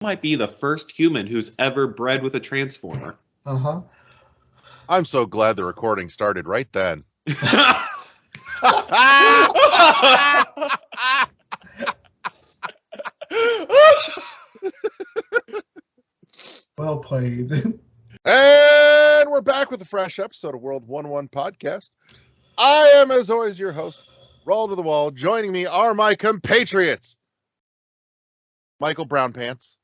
might be the first human who's ever bred with a transformer. Uh-huh. I'm so glad the recording started right then. Well played. And we're back with a fresh episode of World 1-1 Podcast. I am, as always, your host, Roll to the Wall. Joining me are my compatriots, Michael Brownpants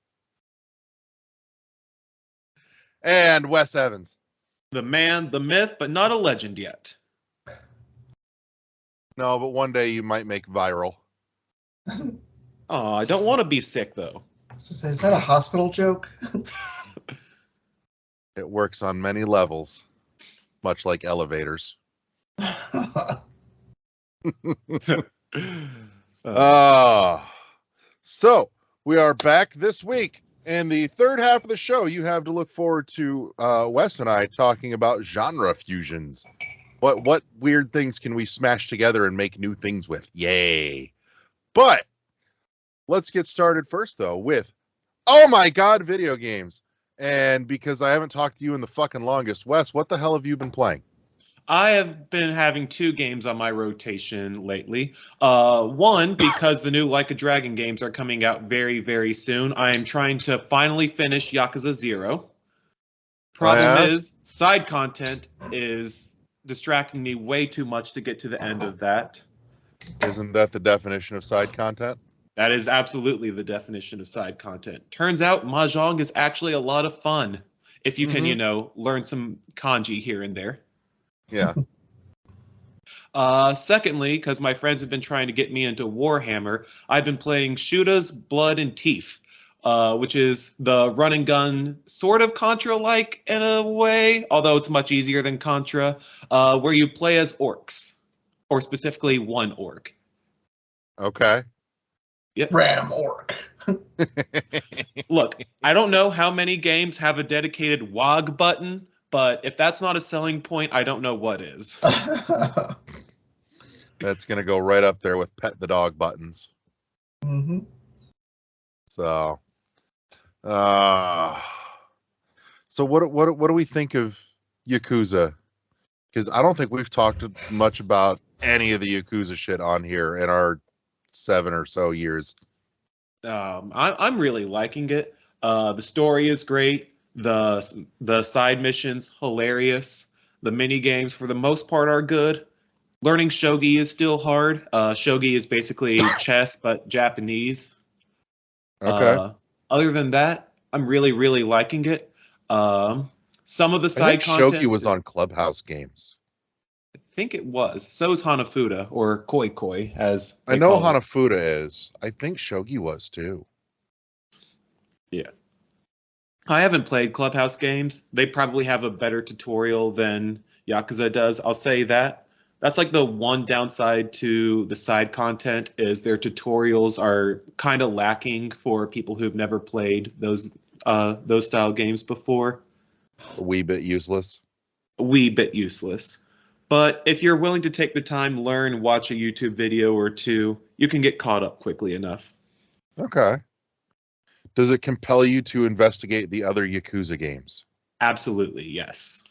and Wes Evans. The man, the myth, but not a legend yet. No, but one day you might make viral. Oh, I don't want to be sick, though. Is that a hospital joke? It works on many levels, much like elevators. So we are back this week. In the third half of the show, you have to look forward to Wes and I talking about genre fusions. What weird things can we smash together and make new things with? Yay. But let's get started first, though, with, oh my God, video games. And because I haven't talked to you in the fucking longest, Wes, what the hell have you been playing? I have been having 2 games on my rotation lately. One, because the new Like a Dragon games are coming out very, very soon. I am trying to finally finish Yakuza 0. Problem is, side content is distracting me way too much to get to the end of that. Isn't that the definition of side content? That is absolutely the definition of side content. Turns out Mahjong is actually a lot of fun if you can, learn some kanji here and there. Yeah. Secondly, because my friends have been trying to get me into Warhammer, I've been playing Shoota's Blood and Teeth, which is the run and gun sort of Contra-like in a way, although it's much easier than Contra, where you play as orcs, or specifically one orc. Okay. Yep. Ram orc. Look, I don't know how many games have a dedicated WOG button, but if that's not a selling point, I don't know what is. That's going to go right up there with pet the dog buttons. Mm-hmm. So what do we think of Yakuza? Because I don't think we've talked much about any of the Yakuza shit on here in our 7 or so years. I'm really liking it. The story is great. The side missions hilarious. The mini games for the most part are good. Learning shogi is still hard. Shogi is basically chess but Japanese. Okay. Other than that, I'm really, really liking it. Some of the side content. Shogi was on Clubhouse Games. I think it was. So is Hanafuda, or Koi Koi, as I know Hanafuda is. I think Shogi was too. Yeah. I haven't played Clubhouse Games. They probably have a better tutorial than Yakuza does. I'll say that. That's like the one downside to the side content is their tutorials are kind of lacking for people who've never played those style games before. A wee bit useless. A wee bit useless. But if you're willing to take the time, learn, watch a YouTube video or 2, you can get caught up quickly enough. Okay. Does it compel you to investigate the other Yakuza games? Absolutely, yes.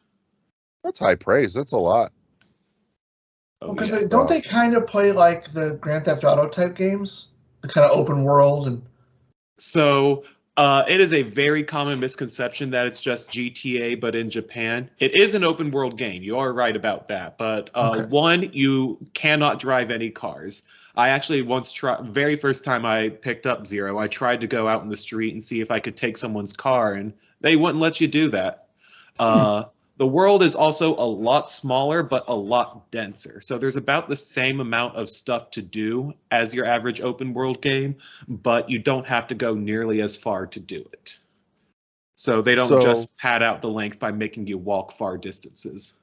That's high praise. That's a lot. Because don't they kind of play like the Grand Theft Auto type games? The kind of open world and. So it is a very common misconception that it's just GTA, but in Japan. It is an open world game. You are right about that. But one, you cannot drive any cars. I actually once tried, very first time I picked up Zero, I tried to go out in the street and see if I could take someone's car, and they wouldn't let you do that. The world is also a lot smaller, but a lot denser. So there's about the same amount of stuff to do as your average open world game, but you don't have to go nearly as far to do it. So they don't just pad out the length by making you walk far distances.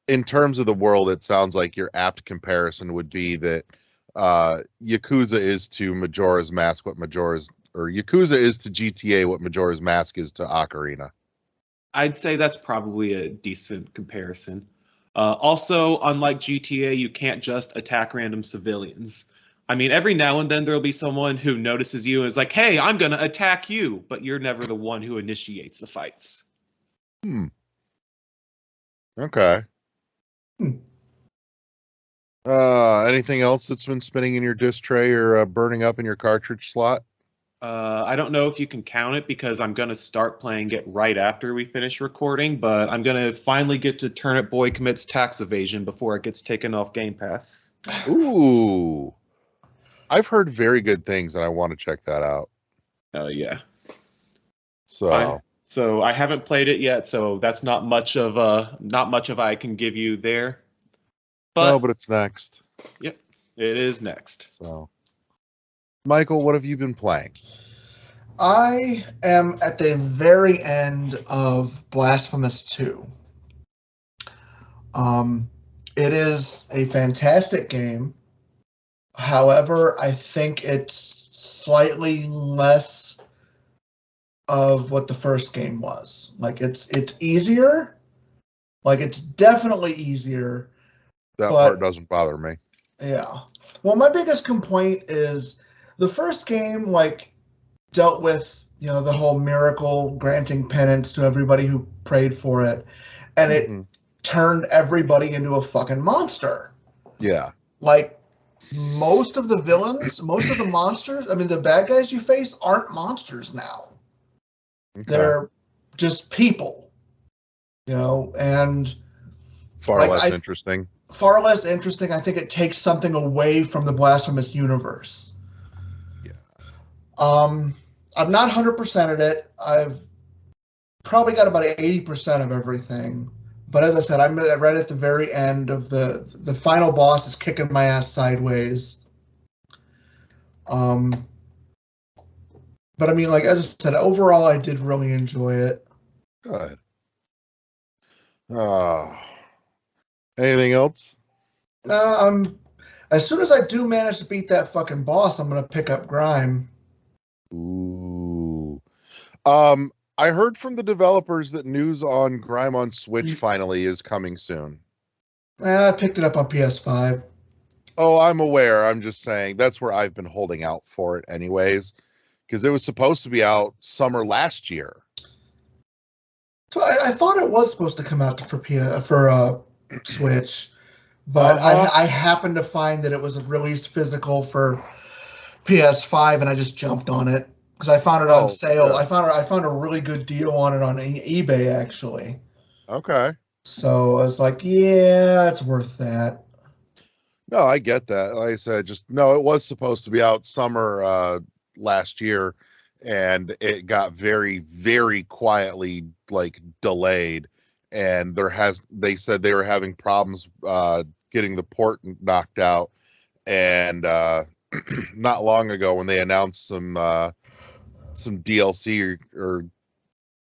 In terms of the world, it sounds like your apt comparison would be that Yakuza is to Majora's Mask what Yakuza is to GTA what Majora's Mask is to Ocarina. I'd say that's probably a decent comparison. Also, unlike GTA, you can't just attack random civilians. I mean, every now and then there'll be someone who notices you and is like, "Hey, I'm gonna attack you," but you're never the one who initiates the fights. Okay. Hmm. Anything else that's been spinning in your disk tray or burning up in your cartridge slot? I don't know if you can count it because I'm gonna start playing it right after we finish recording, but I'm gonna finally get to Turnip Boy Commits Tax Evasion before it gets taken off Game Pass. Ooh. I've heard very good things, and I want to check that out. Yeah. So I haven't played it yet, so that's not much of I can give you there. But it's next. Yep, it is next. So, Michael, what have you been playing? I am at the very end of Blasphemous 2. It is a fantastic game. However, I think it's slightly less of what the first game was. Like it's easier. Like it's definitely easier. That part doesn't bother me. Yeah. Well, my biggest complaint is the first game like dealt with, you know, the whole miracle granting penance to everybody who prayed for it, and it turned everybody into a fucking monster. Yeah. Like most of the villains, most of the monsters, I mean the bad guys you face aren't monsters now. Okay. They're just people. You know, and far less interesting. Far less interesting. I think it takes something away from the Blasphemous universe. Yeah. I'm not 100% at it. I've probably got about 80% of everything. But as I said, I'm right at the very end of the final boss is kicking my ass sideways. But I mean, like as I said, overall, I did really enjoy it. Good. Anything else? As soon as I do manage to beat that fucking boss, I'm gonna pick up Grime. Ooh. I heard from the developers that news on Grime on Switch finally is coming soon. I picked it up on PS5. Oh, I'm aware. I'm just saying that's where I've been holding out for it anyways, because it was supposed to be out summer last year. So I thought it was supposed to come out for Switch, but I happened to find that it was released physical for PS5, and I just jumped on it. Because I found it on sale. Yeah. I found a really good deal on it on eBay, actually. Okay. So I was like, yeah, it's worth that. No, I get that. Like I said, it was supposed to be out summer last year, and it got very, very quietly delayed. And they said they were having problems getting the port knocked out. And not long ago, when they announced some DLC or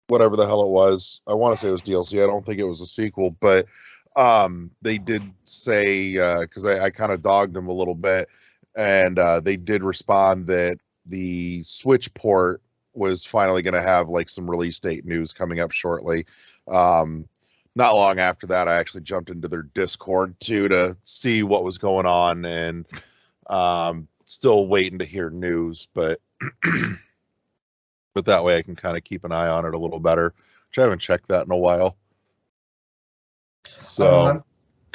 whatever the hell it was. I want to say it was DLC. I don't think it was a sequel, but they did say, because I kind of dogged them a little bit, and they did respond that the Switch port was finally going to have some release date news coming up shortly. Not long after that, I actually jumped into their Discord too to see what was going on, and still waiting to hear news, but but that way I can kind of keep an eye on it a little better, which I haven't checked that in a while. So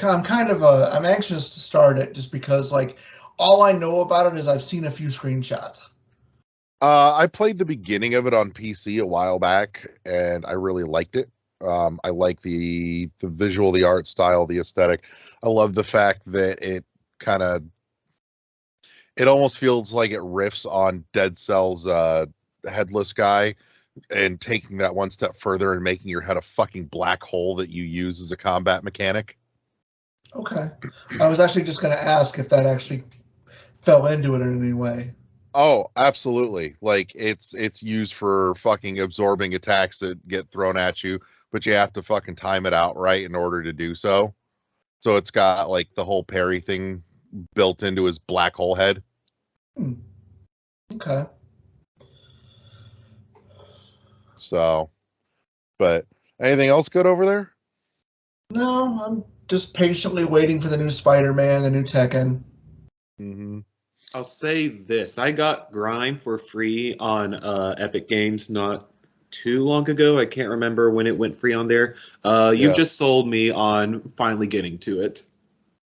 I'm anxious to start it just because all I know about it is I've seen a few screenshots. I played the beginning of it on PC a while back, and I really liked it. I like the visual, the art style, the aesthetic. I love the fact that it almost feels like it riffs on Dead Cell's headless guy, and taking that one step further and making your head a fucking black hole that you use as a combat mechanic. Okay. I was actually just going to ask if that actually fell into it in any way. Oh, absolutely. It's used for fucking absorbing attacks that get thrown at you, but you have to fucking time it out right in order to do so. So it's got the whole parry thing built into his black hole head. Okay. So, but anything else good over there? No, I'm just patiently waiting for the new Spider-Man, the new Tekken. Mm-hmm. I'll say this. I got Grind for free on Epic Games not too long ago. I can't remember when it went free on there. You've Yeah. just sold me on finally getting to it.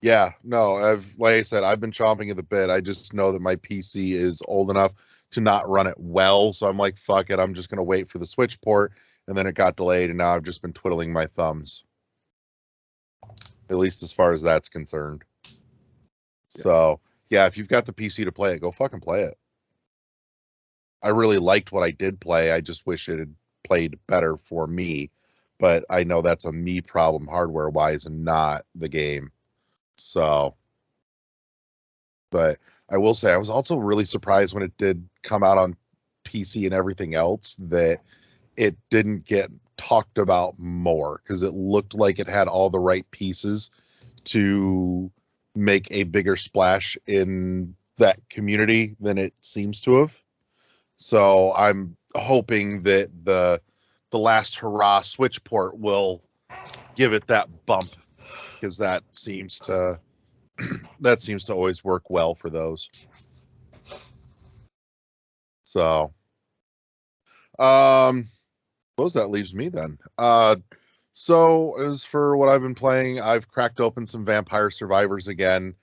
Yeah, no, like I said, I've been chomping at the bit. I just know that my PC is old enough to not run it well, so I'm like, fuck it, I'm just gonna wait for the Switch port, and then it got delayed, and now I've just been twiddling my thumbs. At least as far as that's concerned. Yeah. So, yeah, if you've got the PC to play it, go fucking play it. I really liked what I did play. I just wish it had played better for me, but I know that's a me problem hardware-wise and not the game. So, but I will say I was also really surprised when it did come out on PC and everything else that it didn't get talked about more, because it looked like it had all the right pieces to make a bigger splash in that community than it seems to have. So I'm hoping that the last hurrah Switch port will give it that bump, because that seems to always work well for those. So, suppose that leaves me then. So as for what I've been playing, I've cracked open some Vampire Survivors again.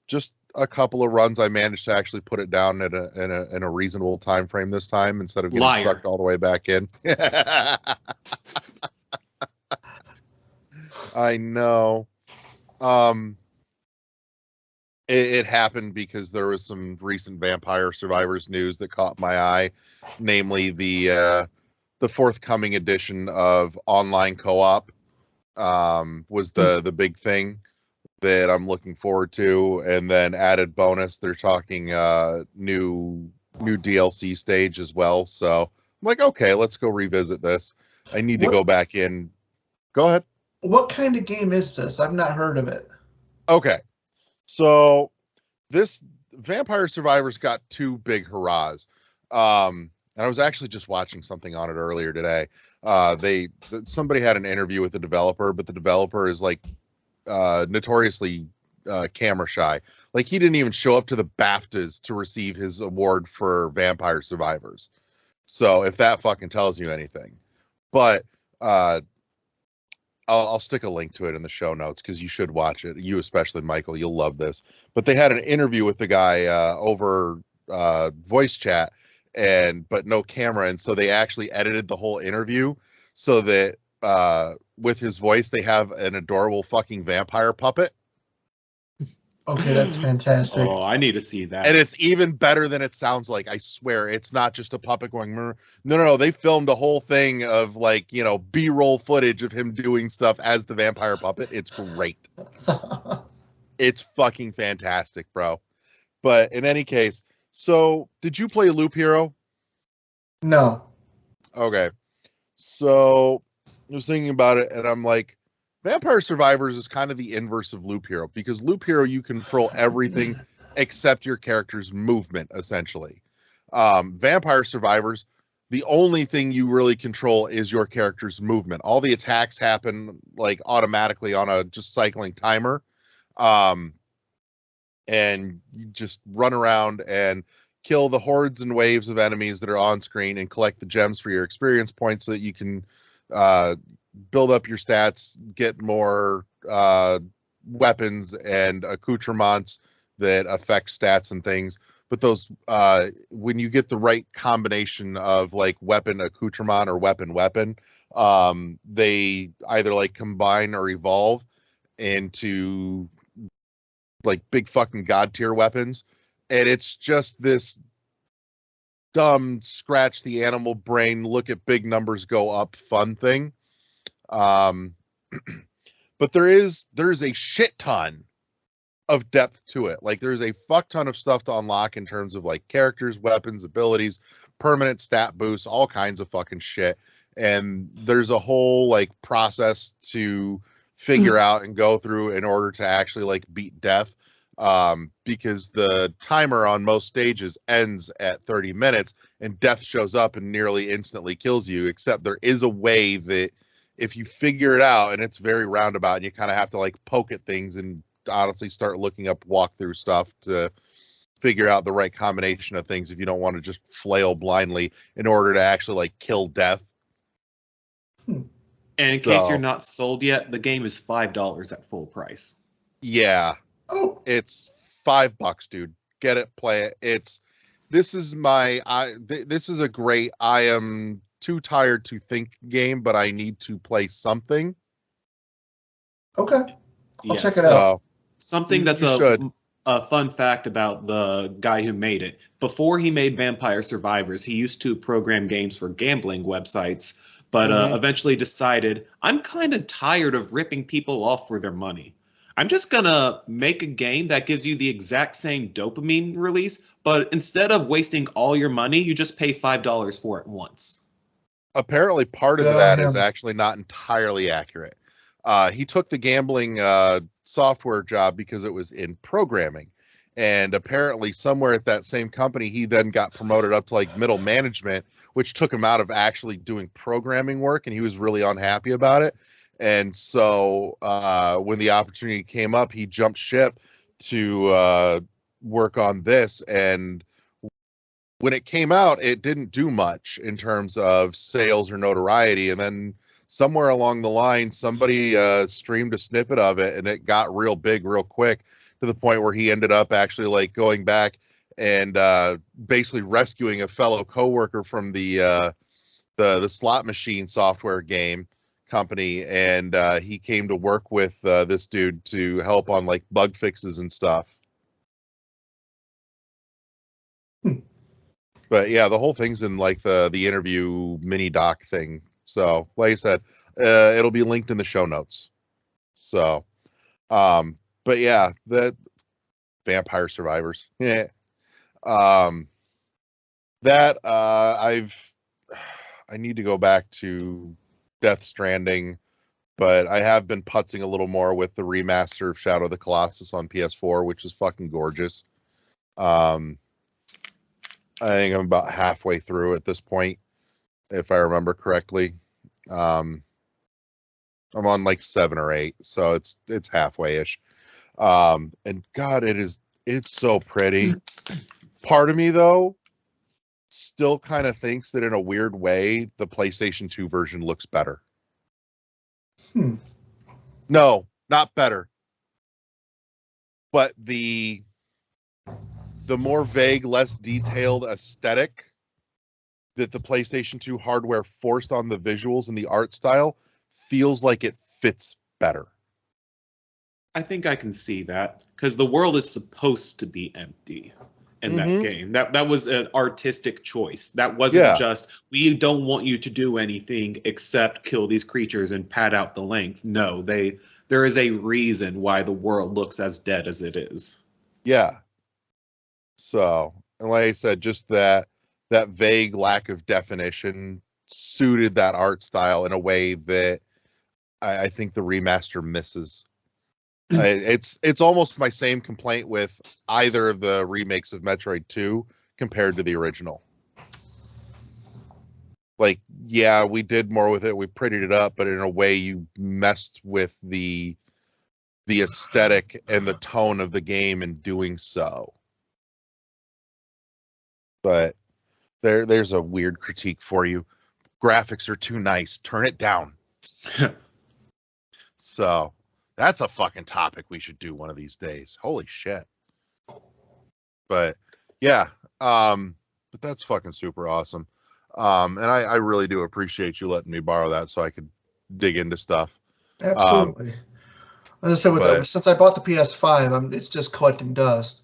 Just a couple of runs. I managed to actually put it down in a reasonable time frame this time instead of getting sucked all the way back in. I know. It happened because there was some recent Vampire Survivors news that caught my eye, namely the forthcoming edition of online co-op was the big thing that I'm looking forward to, and then added bonus, they're talking new DLC stage as well. So I'm like, okay, let's go revisit this. I need to go back in. Go ahead. What kind of game is this? I've not heard of it. Okay. So this Vampire Survivors got two big hurrahs. And I was actually just watching something on it earlier today. Somebody had an interview with the developer, but the developer is like notoriously camera shy. Like, he didn't even show up to the BAFTAs to receive his award for Vampire Survivors. So if that fucking tells you anything. But I'll stick a link to it in the show notes, because you should watch it. You especially, Michael, you'll love this. But they had an interview with the guy over voice chat, but no camera, and so they actually edited the whole interview so that with his voice they have an adorable fucking vampire puppet. Okay, that's fantastic. Oh, I need to see that. And it's even better than it sounds like. I swear, it's not just a puppet going. No. They filmed a whole thing of, like, B-roll footage of him doing stuff as the vampire puppet. It's great. It's fucking fantastic, bro. But in any case, so did you play Loop Hero? No. Okay. So I was thinking about it, and I'm like, Vampire Survivors is kind of the inverse of Loop Hero, because Loop Hero, you control everything except your character's movement, essentially. Vampire Survivors, the only thing you really control is your character's movement. All the attacks happen like automatically on a just cycling timer. And you just run around and kill the hordes and waves of enemies that are on screen and collect the gems for your experience points so that you can build up your stats, get more weapons and accoutrements that affect stats and things. But those, when you get the right combination of like weapon accoutrement or weapon, they either like combine or evolve into like big fucking god tier weapons. And it's just this dumb scratch the animal brain, look at big numbers go up fun thing. But there's a shit ton of depth to it. Like, there's a fuck ton of stuff to unlock in terms of like characters, weapons, abilities, permanent stat boosts, all kinds of fucking shit. And there's a whole like process to figure out and go through in order to actually like beat death. Because the timer on most stages ends at 30 minutes and death shows up and nearly instantly kills you, except there is a way that if you figure it out, and it's very roundabout, and you kind of have to like poke at things and honestly start looking up walkthrough stuff to figure out the right combination of things if you don't want to just flail blindly in order to actually like kill death. And in case So- you're not sold yet, the game is $5 at full price. Yeah, Oh, it's $5, dude. Get it, play it. This is a great I am too tired to think game, but I need to play something. okay. I'll check it So out. Something You- that's you should. a fun fact about the guy who made it. Before he made Vampire Survivors, he used to program games for gambling websites, but Mhm. eventually decided, I'm kind of tired of ripping people off for their money. I'm just gonna make a game that gives you the exact same dopamine release, but instead of wasting all your money, you just pay $5 for it once. apparently part of Good on that is him. actually not entirely accurate. He took the gambling software job because it was in programming. And apparently somewhere at that same company, he then got promoted up to like middle management, which took him out of actually doing programming work. And he was really unhappy about it. And so when the opportunity came up, he jumped ship to work on this. And when it came out, it didn't do much in terms of sales or notoriety. And then somewhere along the line, somebody streamed a snippet of it, and it got real big real quick to the point where he ended up actually like going back and basically rescuing a fellow coworker from the slot machine software game company, and he came to work with this dude to help on like bug fixes and stuff. But yeah, the whole thing's in like the interview mini doc thing. So like I said, it'll be linked in the show notes. So, but yeah, the Vampire Survivors. Yeah. That I need to go back to Death Stranding, but I have been putzing a little more with the remaster of Shadow of the Colossus on PS4, which is fucking gorgeous. I think I'm about halfway through at this point, if I remember correctly. I'm on like 7 or 8, so it's halfway-ish. And God, it's so pretty. Part of me though still kind of thinks that in a weird way the PlayStation 2 version looks better. No, not better. But the more vague, less detailed aesthetic that the PlayStation 2 hardware forced on the visuals and the art style feels like it fits better. I think I can see that because the world is supposed to be empty in that game. That was an artistic choice. That wasn't just, we don't want you to do anything except kill these creatures and pad out the length. No, there is a reason why the world looks as dead as it is. Yeah. So, and like I said, just that vague lack of definition suited that art style in a way that I think the remaster misses. It's almost my same complaint with either of the remakes of Metroid 2 compared to the original. Like, yeah, we did more with it, we prettied it up, but in a way you messed with the aesthetic and the tone of the game in doing so. But there's a weird critique for you. Graphics are too nice. Turn it down. So that's a fucking topic we should do one of these days. Holy shit. But yeah, but that's fucking super awesome. And I really do appreciate you letting me borrow that so I could dig into stuff. Absolutely. As I said, since I bought the PS5, it's just collecting dust.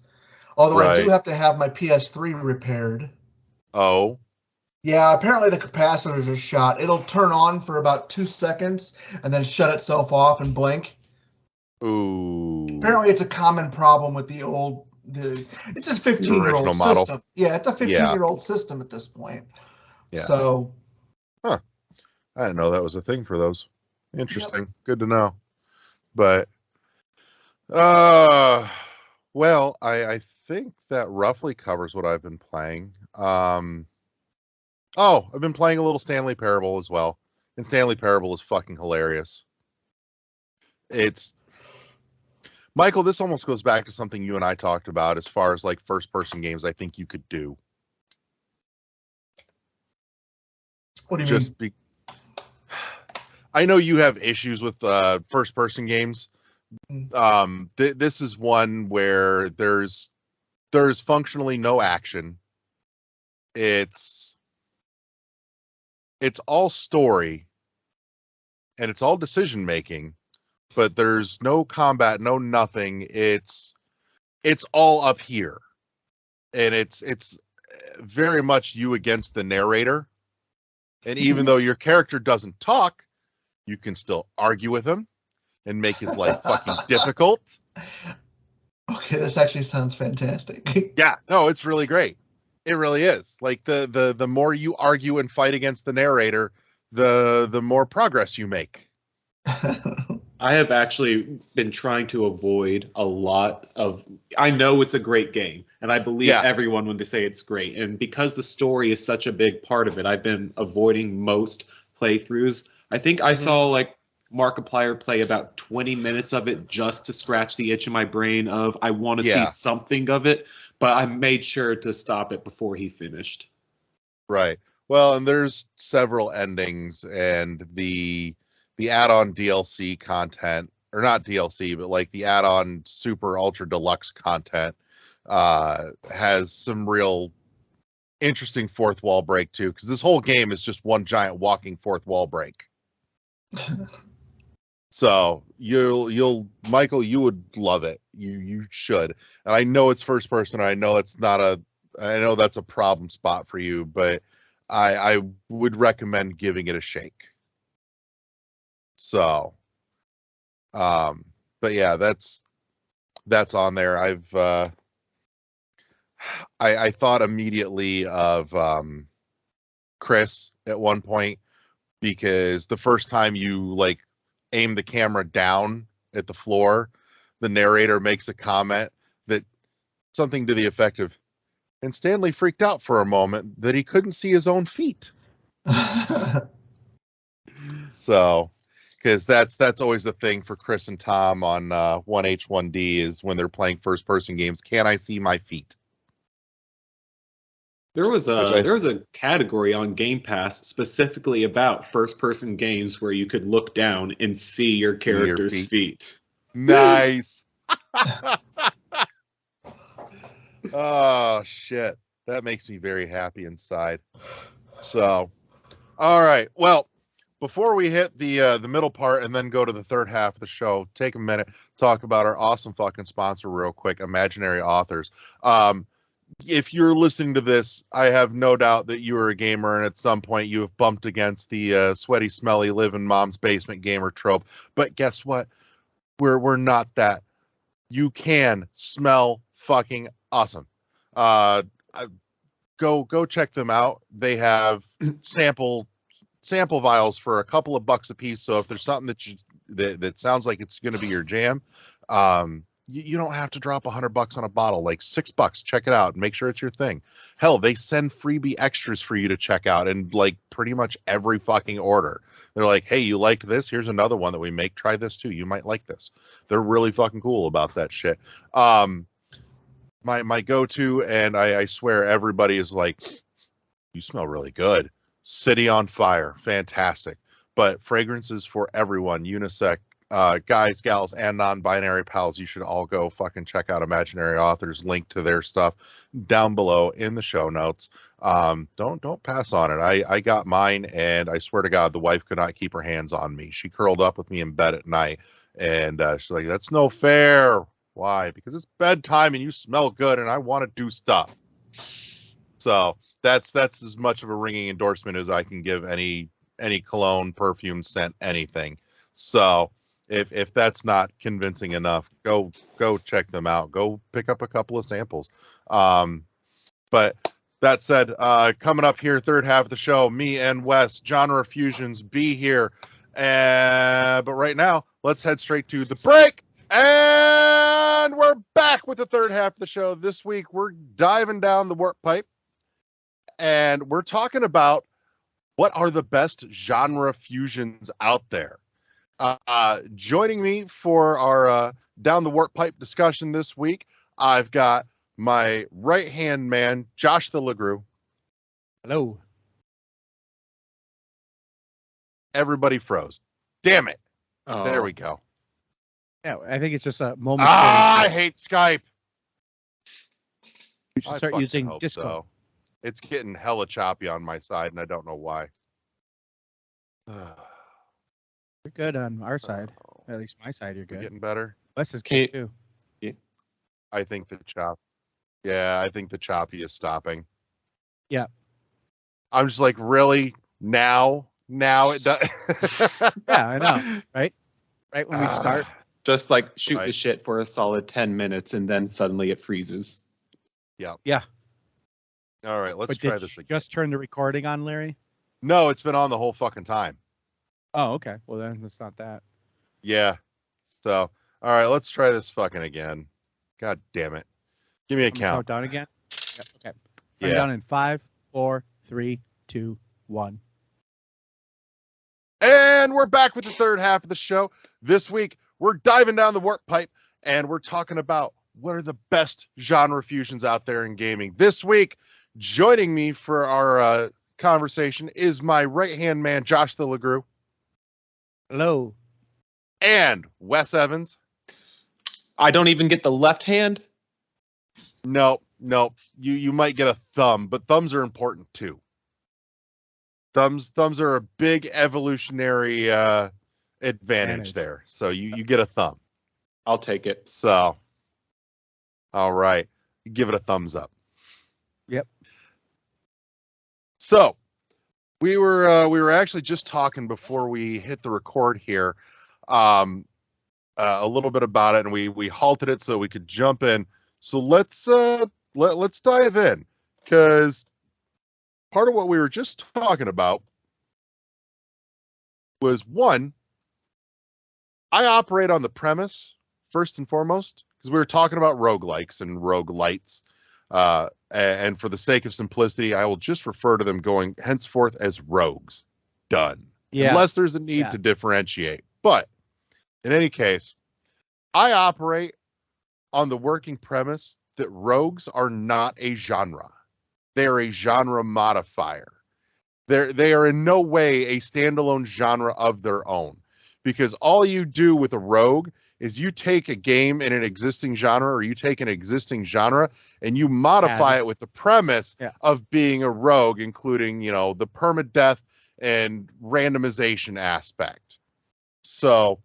Although I do have to have my PS3 repaired. Oh. Yeah, apparently the capacitors are shot. It'll turn on for about 2 seconds and then shut itself off and blink. Ooh. Apparently it's a common problem with it's a 15-year-old system. Yeah, it's a 15-year-old system at this point. Yeah. So. Huh. I didn't know that was a thing for those. Interesting. Yep. Good to know. But, well, I think that roughly covers what I've been playing. I've been playing a little Stanley Parable as well. And Stanley Parable is fucking hilarious. Michael, this almost goes back to something you and I talked about as far as like first-person games I think you could do. What do you mean? I know you have issues with first-person games. This is one where there's functionally no action. It's all story, and it's all decision making, but there's no combat, no nothing. It's all up here, and it's very much you against the narrator. And even though your character doesn't talk, you can still argue with him and make his life fucking difficult. Okay, this actually sounds fantastic. Yeah, no, it's really great. It really is. Like the more you argue and fight against the narrator, the more progress you make. I have actually been trying to avoid a lot of. I know it's a great game, and I believe everyone when they say it's great. And because the story is such a big part of it, I've been avoiding most playthroughs. I think I saw like Markiplier play about 20 minutes of it just to scratch the itch in my brain of I want to see something of it, but I made sure to stop it before he finished. Right. Well, and there's several endings, and the add-on DLC content, or not DLC, but like the add-on super ultra deluxe content has some real interesting fourth wall break too, because this whole game is just one giant walking fourth wall break. So you'll Michael, you would love it. You should. And I know it's first person. I know that's a problem spot for you, but I would recommend giving it a shake. So, but yeah, that's on there. I thought immediately of Chris at one point, because the first time you like aim the camera down at the floor, the narrator makes a comment that something to the effect of, and Stanley freaked out for a moment that he couldn't see his own feet. So, because that's always the thing for Chris and Tom on 1H1D is when they're playing first person games. Can I see my feet? There was a category on Game Pass specifically about first-person games where you could look down and see your character's feet. Nice. Oh shit, that makes me very happy inside. So, all right. Well, before we hit the middle part and then go to the third half of the show, take a minute, talk about our awesome fucking sponsor real quick, Imaginary Authors. If you're listening to this, I have no doubt that you are a gamer, and at some point you have bumped against the sweaty, smelly, live in mom's basement gamer trope. But guess what? We're not that. You can smell fucking awesome. Go check them out. They have sample vials for a couple of bucks a piece. So if there's something that sounds like it's going to be your jam, you don't have to drop $100 on a bottle. Like $6, check it out and make sure it's your thing. Hell, they send freebie extras for you to check out, and like pretty much every fucking order. They're like, hey, you liked this? Here's another one that we make. Try this too. You might like this. They're really fucking cool about that shit. My go-to, and I swear everybody is like, you smell really good. City on Fire, fantastic. But fragrances for everyone, unisex, guys, gals, and non-binary pals, you should all go fucking check out Imaginary Authors. Link to their stuff down below in the show notes. Don't pass on it. I got mine, and I swear to God, the wife could not keep her hands on me. She curled up with me in bed at night, and she's like, "That's no fair." Why? Because it's bedtime and you smell good, and I want to do stuff. So that's as much of a ringing endorsement as I can give any cologne, perfume, scent, anything. So if that's not convincing enough, go check them out. Go pick up a couple of samples. But that said, coming up here, third half of the show, me and Wes, Genre Fusions, be here. But right now, let's head straight to the break. And we're back with the third half of the show. This week, we're diving down the warp pipe, and we're talking about what are the best genre fusions out there. Joining me for our Down the Warp Pipe discussion this week, I've got my right-hand man, Josh the LeGrew. Hello. Everybody froze. Damn it. Oh. There we go. Yeah, I think it's just a moment. I hate Skype. You should I start fucking using hope Discord. so. It's getting hella choppy on my side, and I don't know why. You're good on our side. At least my side, you're We're good. getting better. Wes is Okay. good too. I think the chop. Yeah, I think the choppy is stopping. Yeah. I'm just like, really? Now it does. Yeah, I know. Right when we start. Just like shoot the Right. shit for a solid 10 minutes and then suddenly it freezes. Yeah. All right, let's But try did this you again. just turn the recording on, Larry? No, it's been on the whole fucking time. Oh, okay. Well, then it's not that. Yeah. So, all right, let's try this fucking again. God damn it. Give me a I'm gonna count. count down again. Yep, okay. Count Yeah. down in 5, 4, 3, 2, 1. And we're back with the third half of the show. This week, we're diving down the warp pipe and we're talking about what are the best genre fusions out there in gaming. This week, joining me for our conversation is my right-hand man, Josh the LeGrew, Hello. and Wes Evans. I don't even get the left hand. Nope. You might get a thumb, but thumbs are important too. Thumbs are a big evolutionary advantage there. So you get a thumb. I'll take it. So, all right, give it a thumbs up. Yep. So, we were actually just talking before we hit the record here, a little bit about it, and we halted it so we could jump in. So let's dive in, because part of what we were just talking about was, one, I operate on the premise, first and foremost, because we were talking about roguelikes and roguelites. And for the sake of simplicity, I will just refer to them going henceforth as rogues. Done. Yeah. Unless there's a need Yeah. to differentiate. But in any case, I operate on the working premise that rogues are not a genre. They're a genre modifier. They are in no way a standalone genre of their own, because all you do with a rogue is you take a game in an existing genre, or you take an existing genre and you modify it with the premise of being a rogue, including, the permadeath and randomization aspect. So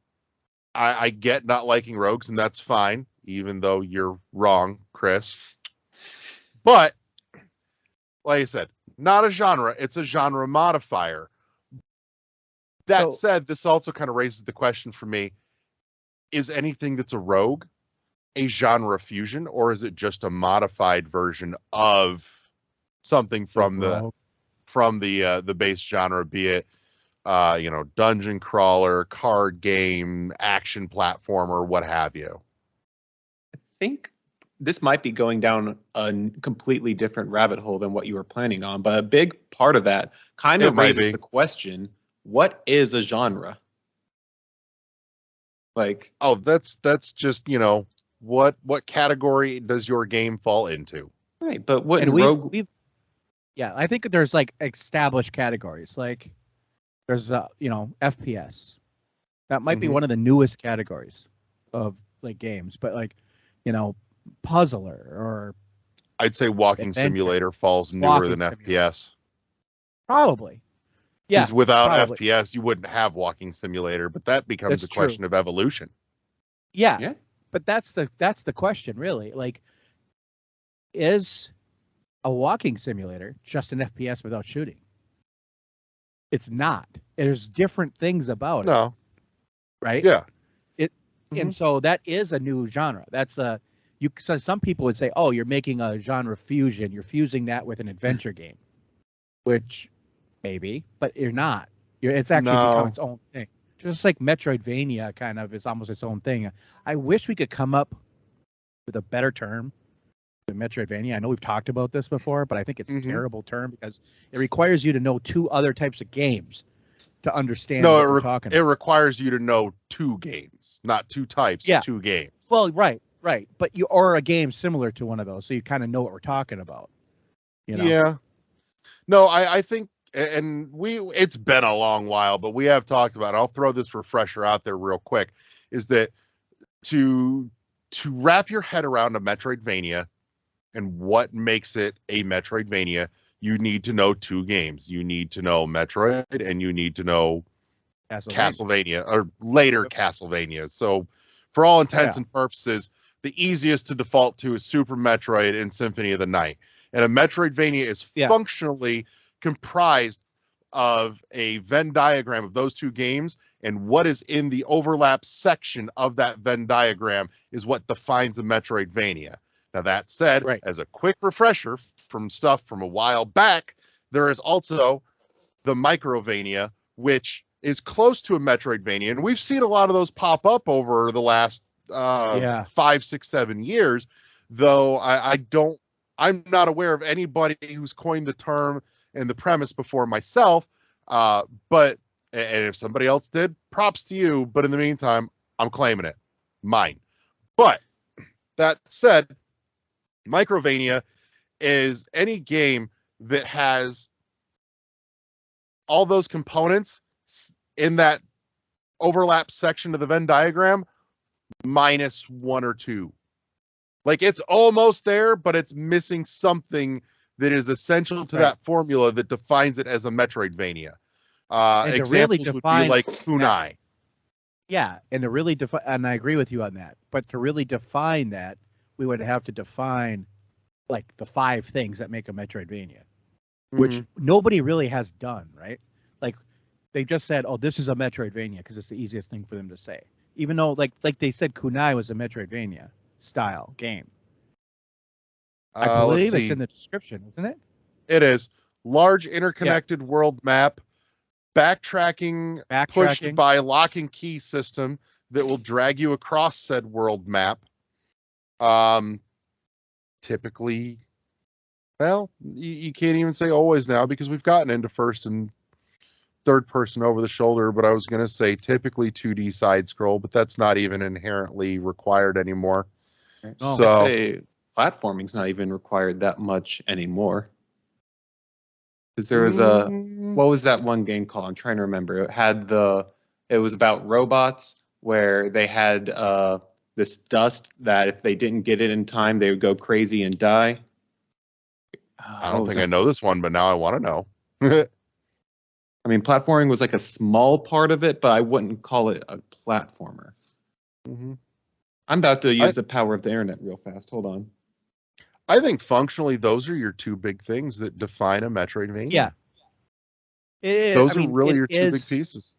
I get not liking rogues, and that's fine, even though you're wrong, Chris. But like I said, not a genre, it's a genre modifier. That said, this also kind of raises the question for me, is anything that's a rogue a genre fusion, or is it just a modified version of something from the base genre, be it dungeon crawler, card game, action platformer, what have you? I think this might be going down a completely different rabbit hole than what you were planning on, but a big part of that kind of raises the question, what is a genre? Like, oh, that's just, what category does your game fall into? Right, but what and I think there's like established categories. Like there's FPS. That might be one of the newest categories of like games, but like, puzzler, or I'd say walking simulator falls newer than FPS. Probably. Yeah. Because without FPS, you wouldn't have walking simulator, but that becomes a question of evolution. Yeah. But that's the question, really. Like, is a walking simulator just an FPS without shooting? It's not. There's different things about it. No. Right? Yeah. And so that is a new genre. That's so some people would say, oh, you're making a genre fusion. You're fusing that with an adventure game, which maybe, but you're not. It's actually become its own thing. Just like Metroidvania kind of is almost its own thing. I wish we could come up with a better term than Metroidvania. I know we've talked about this before, but I think it's a terrible term because it requires you to know two other types of games to understand No, what we're talking it about. requires you to know 2 games, not 2 types, Yeah. 2 games. Well, right. But or a game similar to one of those, so you kind of know what we're talking about. You know? Yeah. No, I think, and it's been a long while, but we have talked about it. I'll throw this refresher out there real quick, is that to wrap your head around a Metroidvania and what makes it a Metroidvania, you need to know 2 games. You need to know Metroid and you need to know Castlevania, or later Castlevania. So for all intents and purposes, the easiest to default to is Super Metroid and Symphony of the Night. And a Metroidvania is functionally comprised of a Venn diagram of those 2 games, and what is in the overlap section of that Venn diagram is what defines a Metroidvania. Now, that said, as a quick refresher from stuff from a while back, there is also the Microvania, which is close to a Metroidvania, and we've seen a lot of those pop up over the last 5, 6, 7 years, though I'm not aware of anybody who's coined the term and the premise before myself, but if somebody else did, props to you, but in the meantime, I'm claiming it. Mine. But that said, Microvania is any game that has all those components in that overlap section of the Venn diagram minus 1 or 2. Like, it's almost there, but it's missing something that is essential to that formula that defines it as a Metroidvania. Examples would be like Kunai. And to really define, and I agree with you on that, but to really define that, we would have to define like the 5 things that make a Metroidvania, which nobody really has done, right? Like, they just said, oh, this is a Metroidvania because it's the easiest thing for them to say. Even though, like they said, Kunai was a Metroidvania style game. I believe it's in the description, isn't it? It is. Large interconnected world map, backtracking pushed by lock and key system that will drag you across said world map. Typically, well, you can't even say always now because we've gotten into first and third person over the shoulder, but I was going to say typically 2D side scroll, but that's not even inherently required anymore. So I say platforming's not even required that much anymore. Because there was what was that one game called? I'm trying to remember. It was about robots where they had this dust that if they didn't get it in time, they would go crazy and die. I don't think I know this one, but now I want to know. I mean, platforming was like a small part of it, but I wouldn't call it a platformer. I'm about to use the power of the internet real fast. Hold on. I think functionally, those are your 2 big things that define a Metroidvania. Yeah. Those are really your 2 big pieces.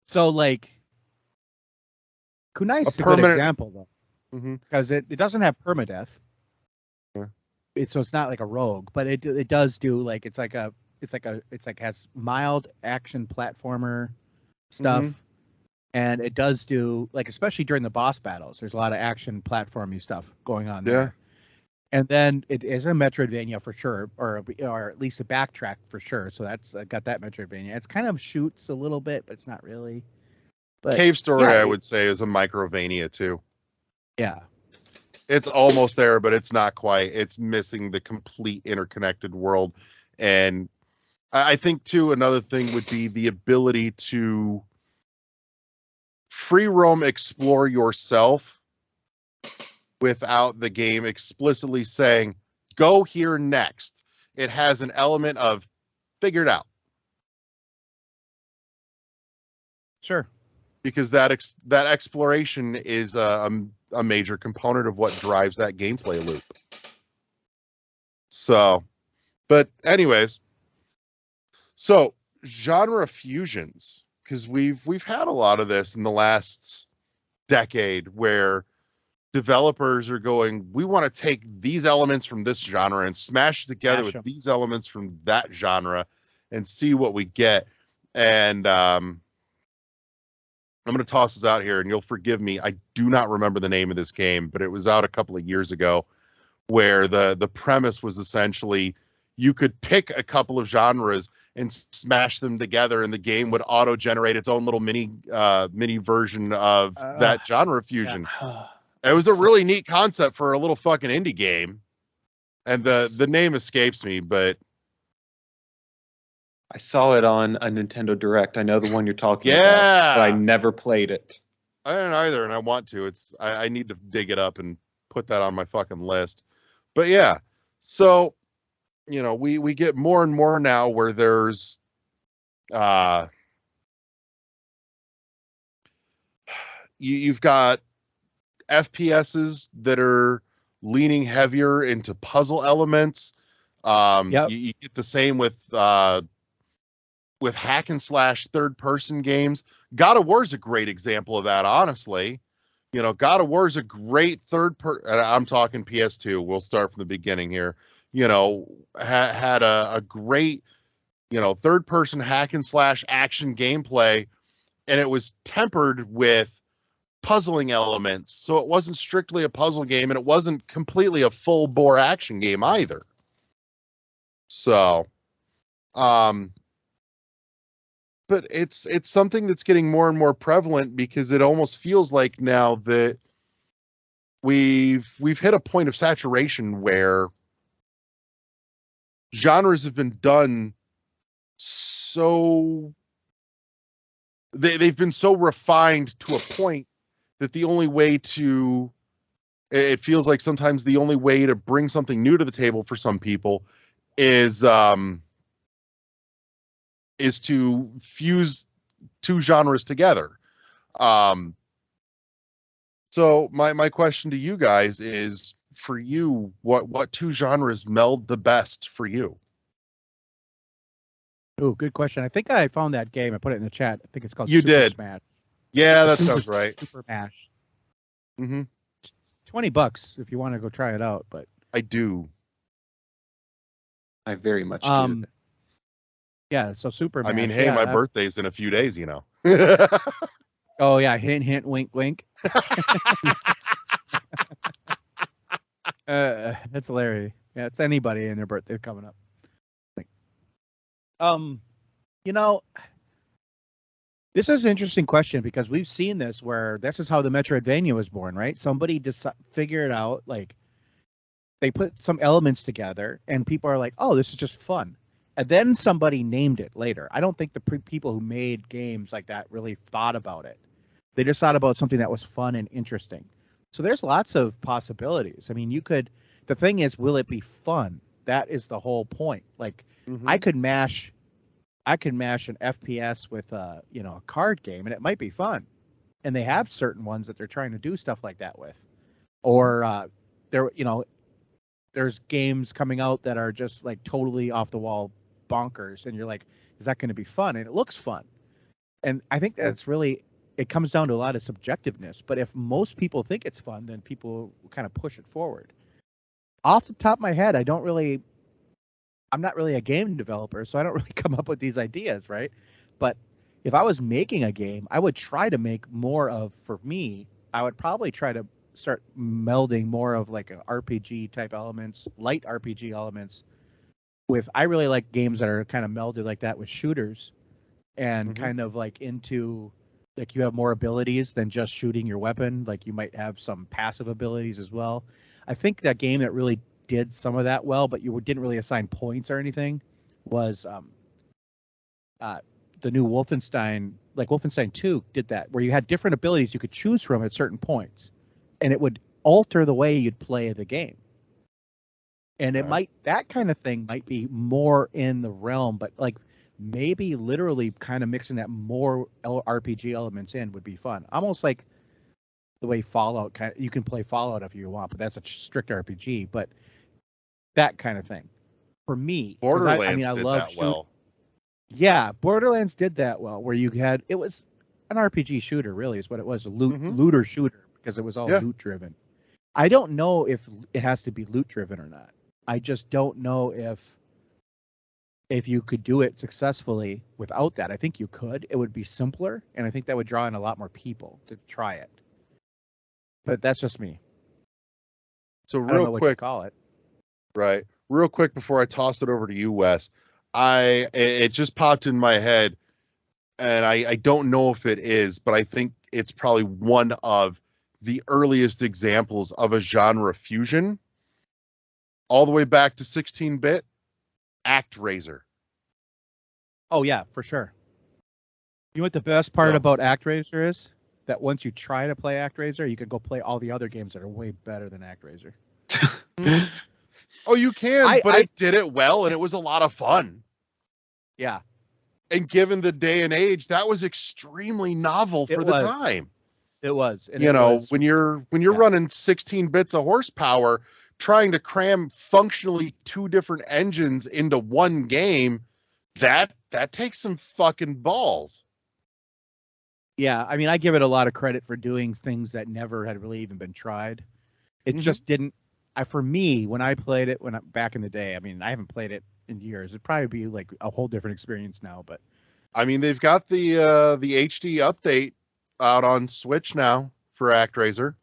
So, like, Kunai's a good example, though, because it doesn't have permadeath. So it's not like a rogue, but it does do like it's like has mild action platformer stuff, and it does do like, especially during the boss battles, there's a lot of action platformy stuff going on there. And then it is a Metroidvania for sure, or at least a backtrack for sure. So that's got that Metroidvania. It's kind of shoots a little bit, but it's not really. But Cave Story, I would say, is a Microvania too. Yeah. It's almost there, but it's not quite. It's missing the complete interconnected world. And I think, too, another thing would be the ability to free roam explore yourself without the game explicitly saying, go here next. It has an element of figured out. Sure. Because that exploration is a major component of what drives that gameplay loop. So, but anyways, so genre fusions, because we've had a lot of this in the last decade where developers are going, we want to take these elements from this genre and smash it together with these elements from that genre and see what we get. And I'm going to toss this out here, and you'll forgive me. I do not remember the name of this game, but it was out a couple of years ago, where the premise was essentially you could pick a couple of genres and smash them together, and the game would auto generate its own little mini version of that genre fusion. Yeah. It was a really neat concept for a little fucking indie game, and the name escapes me, but I saw it on a Nintendo Direct. I know the one you're talking about, yeah, but I never played it. I don't either, and I want to. I need to dig it up and put that on my fucking list. But yeah, so we get more and more now where there's you've got FPSs that are leaning heavier into puzzle elements. You get the same with hack and slash third person games. God of War is a great example of that, honestly. God of War is a great I'm talking PS2. We'll start from the beginning here. Had a great, third person hack and slash action gameplay, and it was tempered with puzzling elements. So it wasn't strictly a puzzle game, and it wasn't completely a full bore action game either. So, but it's something that's getting more and more prevalent, because it almost feels like now that we've hit a point of saturation where genres have been done so they've been so refined to a point that the only way to, it feels like sometimes the only way to bring something new to the table for some people is to fuse two genres together. So my question to you guys is, for you, what two genres meld the best for you? Oh, good question. I think I found that game. I put it in the chat. I think it's called You Super did. Smash. Yeah, that sounds right. Super Smash. Mm-hmm. $20 if you want to go try it out, but I do. I very much do. Yeah, so Super Smash. I mean, hey, my birthday's in a few days, Oh yeah, hint, hint, wink, wink. That's hilarious. Yeah, it's anybody and their birthday coming up. This is an interesting question, because we've seen this where this is how the Metroidvania was born, right? Somebody figured out, like, they put some elements together and people are like, oh, this is just fun. And then somebody named it later. I don't think the people who made games like that really thought about it. They just thought about something that was fun and interesting. So there's lots of possibilities. I mean, the thing is, will it be fun? That is the whole point. Like, I could mash an FPS with a card game, and it might be fun. And they have certain ones that they're trying to do stuff like that with. Or there's games coming out that are just like totally off the wall bonkers, and you're like, is that going to be fun? And it looks fun. And I think that's really, it comes down to a lot of subjectiveness. But if most people think it's fun, then people kind of push it forward. Off the top of my head, I'm not really a game developer, so I don't really come up with these ideas, right? But if I was making a game, I would try to make more of, for me, I would probably try to start melding more of like an RPG type elements, light RPG elements with, I really like games that are kind of melded like that with shooters, and kind of like into, like, you have more abilities than just shooting your weapon. Like, you might have some passive abilities as well. I think that game that really did some of that well, but you didn't really assign points or anything, was the new Wolfenstein. Like, Wolfenstein 2 did that, where you had different abilities you could choose from at certain points, and it would alter the way you'd play the game. And that kind of thing might be more in the realm, but like maybe literally kind of mixing that more RPG elements in would be fun. Almost like the way Fallout you can play Fallout if you want, but that's a strict RPG. But that kind of thing for me. Borderlands I did love that well. Yeah, Borderlands did that well, where it was an RPG shooter, really, is what it was, a looter shooter, because it was all loot driven. I don't know if it has to be loot driven or not. I just don't know if you could do it successfully without that. I think you could. It would be simpler, and I think that would draw in a lot more people to try it. But that's just me. So I don't know what you call it. Right. Real quick before I toss it over to you, Wes. it just popped in my head, and I don't know if it is, but I think it's probably one of the earliest examples of a genre fusion, all the way back to 16-bit, ActRaiser. Oh yeah, for sure. You know what the best part about ActRaiser is? That once you try to play ActRaiser, you can go play all the other games that are way better than ActRaiser. Oh, you can, but it did it well, and it was a lot of fun. Yeah. And given the day and age, that was extremely novel for the time. It was. And when you're running 16 bits of horsepower, trying to cram functionally two different engines into one game, that takes some fucking balls. Yeah, I mean, I give it a lot of credit for doing things that never had really even been tried. It just didn't. For me, when I played it back in the day, I mean, I haven't played it in years. It'd probably be like a whole different experience now. But I mean, they've got the HD update out on Switch now for ActRaiser.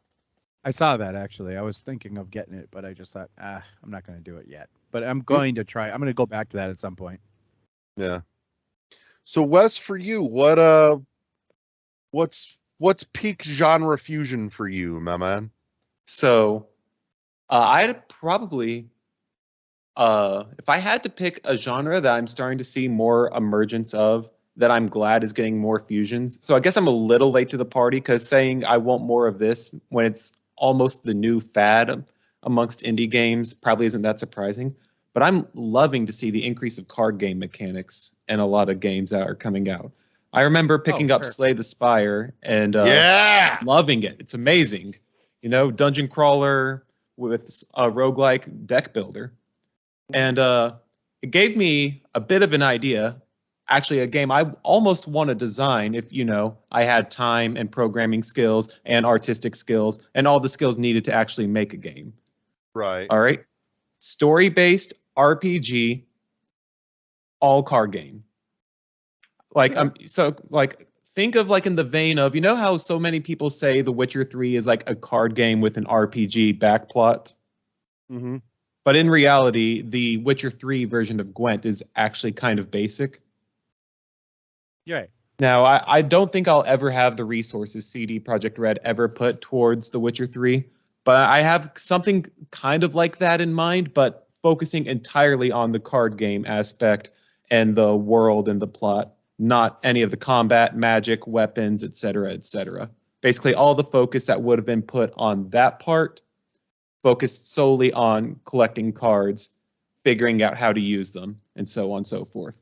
I saw that actually. I was thinking of getting it, but I just thought, I'm not going to do it yet. But I'm going to try. I'm going to go back to that at some point. Yeah. So Wes, for you, what's peak genre fusion for you, my man? So, I'd probably, if I had to pick a genre that I'm starting to see more emergence of, that I'm glad is getting more fusions. So I guess I'm a little late to the party, because saying I want more of this when it's almost the new fad amongst indie games probably isn't that surprising. But I'm loving to see the increase of card game mechanics in a lot of games that are coming out. I remember picking up Slay the Spire and loving it. It's amazing. You know, dungeon crawler with a roguelike deck builder. And it gave me a bit of an idea, actually a game I almost want to design if, I had time and programming skills and artistic skills and all the skills needed to actually make a game. Right. All right. Story-based RPG, all card game. Think of like in the vein of, how so many people say The Witcher 3 is like a card game with an RPG backplot? Mm-hmm. But in reality, the Witcher 3 version of Gwent is actually kind of basic. Yeah. Now, I don't think I'll ever have the resources CD Projekt Red ever put towards The Witcher 3, but I have something kind of like that in mind, but focusing entirely on the card game aspect and the world and the plot, not any of the combat, magic, weapons, etc., etc. Basically, all the focus that would have been put on that part focused solely on collecting cards, figuring out how to use them, and so on and so forth.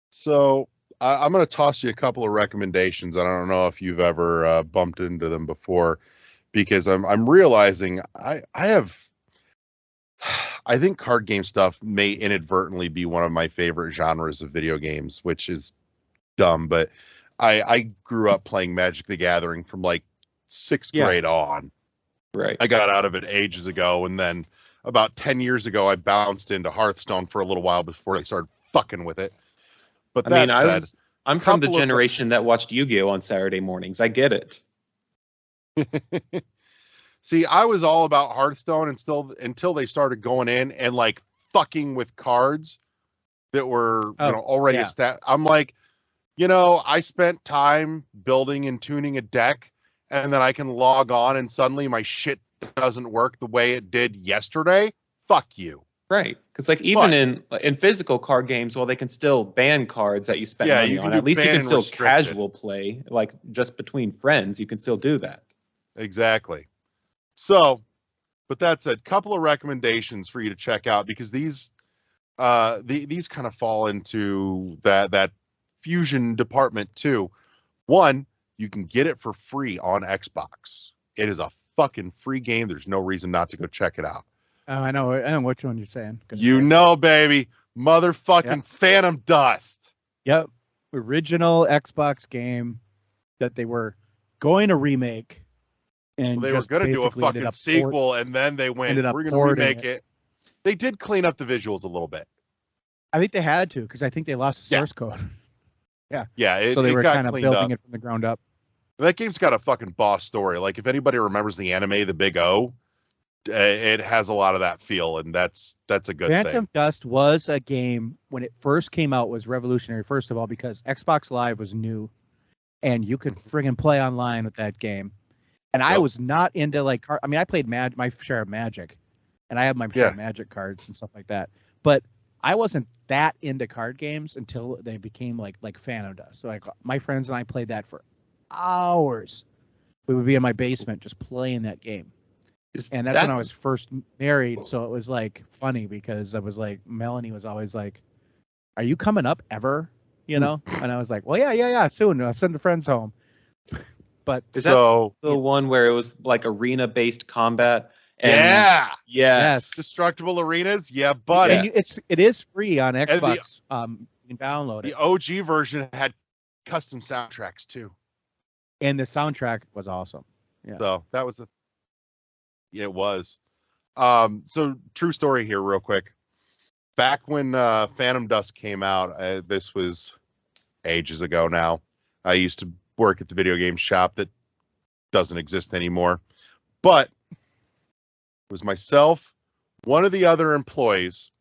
So I'm going to toss you a couple of recommendations. I don't know if you've ever bumped into them before, because I'm realizing I think card game stuff may inadvertently be one of my favorite genres of video games, which is dumb, but I grew up playing Magic the Gathering from like 6th grade on. Right. I got out of it ages ago, and then about 10 years ago, I bounced into Hearthstone for a little while before they started fucking with it. But I'm from the generation that watched Yu-Gi-Oh! On Saturday mornings. I get it. See, I was all about Hearthstone until they started going in and like fucking with cards that were already established. I'm like, I spent time building and tuning a deck, and then I can log on and suddenly my shit doesn't work the way it did yesterday. Fuck you. Right. Because even in physical card games, they can still ban cards that you spend money on. At least you can still casual play, like just between friends. You can still do that. Exactly. So, but that's a couple of recommendations for you to check out, because these kind of fall into that fusion department too. One, you can get it for free on Xbox. It is a fucking free game. There's no reason not to go check it out. Oh, I know which one you're saying. Baby, motherfucking Phantom Dust. Yep, original Xbox game that they were going to remake. And they were going to do a fucking sequel, and then they went, we're going to remake it. They did clean up the visuals a little bit. I think they had to, because I think they lost the source code. Yeah. So they were kind of building up. it from the ground up. That game's got a fucking boss story. Like, if anybody remembers the anime, The Big O, it has a lot of that feel, and that's a good Phantom thing. Dust was a game when it first came out was revolutionary. First of all, because Xbox Live was new, and you could friggin' play online with that game. And I was not into like, I mean, I played my share of Magic, and I have my share of Magic cards and stuff like that. But I wasn't that into card games until they became like Phantom Dust. So like my friends and I played that for hours. We would be in my basement just playing that game. And that's when I was first married. So it was like funny because I was like, Melanie was always like, "Are you coming up ever?" You know? And I was like, "Well, yeah, soon. I'll send the friends home." But is that the one where it was like arena-based combat? And yes. Destructible Arenas, yeah, but and it is free on Xbox. You can download it. The OG version had custom soundtracks too, and the soundtrack was awesome. Yeah, so that was it was. So true story here, real quick. Back when Phantom Dust came out, this was ages ago now. I used to work at the video game shop that doesn't exist anymore, but it was myself, one of the other employees,